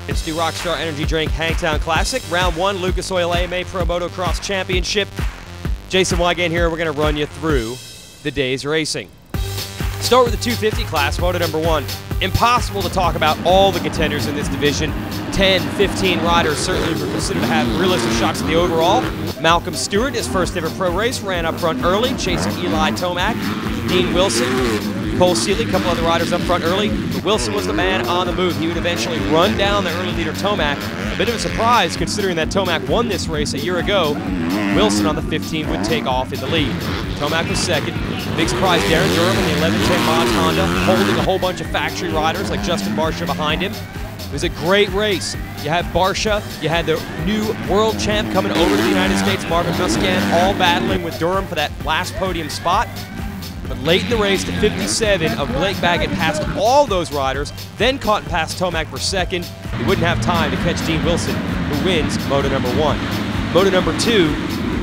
It's the Rockstar Energy Drink Hangtown Classic, Round 1, Lucas Oil AMA Pro Motocross Championship. Jason Wygant here. We're going to run you through the day's racing. Start with the 250 class, moto number 1. Impossible to talk about all the contenders in this division. 10, 15 riders certainly were considered to have realistic shots at the overall. Malcolm Stewart, his first ever pro race, ran up front early, chasing Eli Tomac. Dean Wilson, Cole Seeley, a couple other riders up front early, but Wilson was the man on the move. He would eventually run down the early leader Tomac. A bit of a surprise considering that Tomac won this race a year ago. Wilson on the 15 would take off in the lead. Tomac was second. Big surprise, Darren Durham in the 1110 Mods Honda, holding a whole bunch of factory riders like Justin Barsha behind him. It was a great race. You had Barsha, you had the new world champ coming over to the United States, Marvin Musquin, all battling with Durham for that last podium spot. But late in the race, the 57 of Blake Baggett passed all those riders, then caught and passed Tomac for second. He wouldn't have time to catch Dean Wilson, who wins moto number 1. Moto number 2,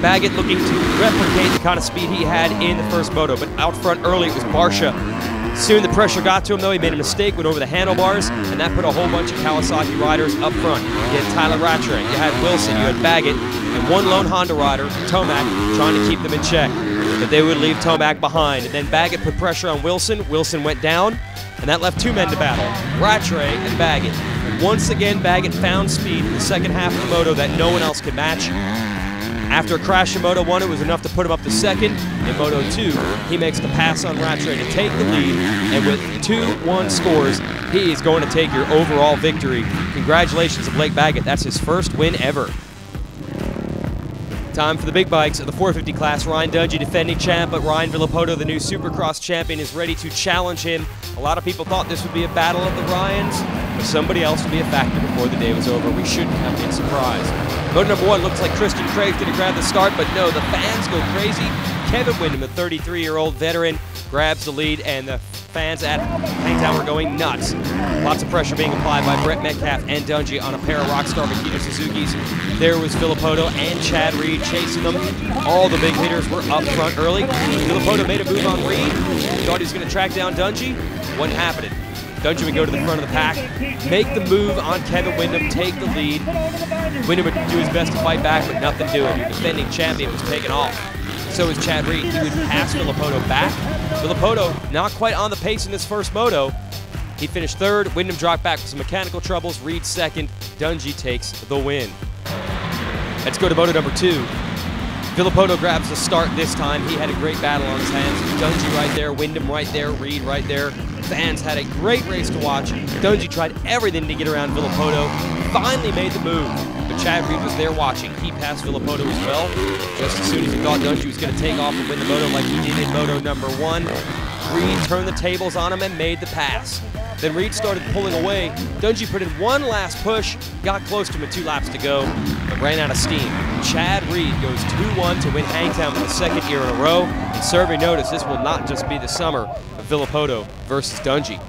Baggett looking to replicate the kind of speed he had in the first moto, but out front early it was Barsha. Soon the pressure got to him though, he made a mistake, went over the handlebars, and that put a whole bunch of Kawasaki riders up front. You had Tyler Rattray, you had Wilson, you had Baggett, and one lone Honda rider, Tomac, trying to keep them in check. But they would leave Tomac behind, and then Baggett put pressure on Wilson. Wilson went down, and that left two men to battle, Rattray and Baggett. And once again, Baggett found speed in the second half of the moto that no one else could match. After a crash in Moto 1, it was enough to put him up to second. In Moto 2, he makes the pass on Rattray to take the lead, and with 2-1 scores, he is going to take your overall victory. Congratulations to Blake Baggett. That's his first win ever. Time for the big bikes of the 450 class. Ryan Dungey, defending champ, but Ryan Villopoto, the new Supercross champion, is ready to challenge him. A lot of people thought this would be a battle of the Ryans, but somebody else would be a factor before the day was over. We shouldn't have been surprised. Moto number 1 looks like Christian Craig's going to grab the start, but no, the fans go crazy. Kevin Windham, a 33-year-old veteran, grabs the lead, and the fans at Hangtown were going nuts. Lots of pressure being applied by Brett Metcalf and Dungey on a pair of Rockstar Makita Suzukis. There was Villopoto and Chad Reed chasing them. All the big hitters were up front early. Villopoto made a move on Reed. Thought he was going to track down Dungey. Wasn't happening. Dungey would go to the front of the pack, make the move on Kevin Windham, take the lead. Windham would do his best to fight back, but nothing doing. Your defending champion was taken off. So is Chad Reed. He would pass Villopoto back. Villopoto not quite on the pace in this first moto. He finished third. Windham dropped back with some mechanical troubles. Reed second. Dungey takes the win. Let's go to moto number 2. Villopoto grabs the start this time. He had a great battle on his hands. Dungey right there, Windham right there, Reed right there. Fans had a great race to watch. Dungey tried everything to get around Villopoto. Finally made the move, but Chad Reed was there watching. He passed Villopoto as well. Just as soon as he thought Dungey was going to take off and win the moto like he did in moto number 1, Reed turned the tables on him and made the pass. Then Reed started pulling away. Dungey put in one last push, got close to him with 2 laps to go, but ran out of steam. Chad Reed goes 2-1 to win Hangtown for the second year in a row. And serving notice, this will not just be the summer of Villopoto versus Dungey.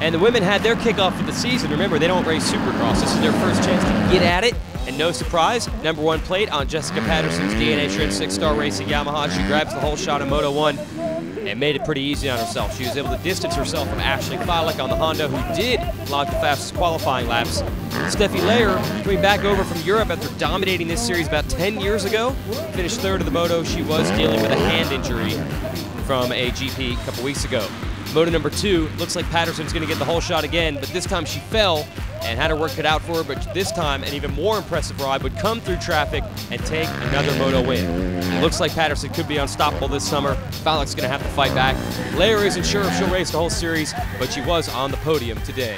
And the women had their kickoff for the season. Remember, they don't race Supercross. This is their first chance to get at it. And no surprise, number 1 plate on Jessica Patterson's DNA Trend 6-star Racing Yamaha. She grabs the whole shot in Moto 1 and made it pretty easy on herself. She was able to distance herself from Ashley Filick on the Honda, who did log the fastest qualifying laps. Steffi Layer, coming back over from Europe after dominating this series about 10 years ago, finished third of the moto. She was dealing with a hand injury from a GP a couple weeks ago. Moto number 2, looks like Patterson's going to get the whole shot again, but this time she fell and had her work cut out for her, but this time an even more impressive ride would come through traffic and take another moto win. It looks like Patterson could be unstoppable this summer. Filick's going to have to fight back. Layer isn't sure if she'll race the whole series, but she was on the podium today.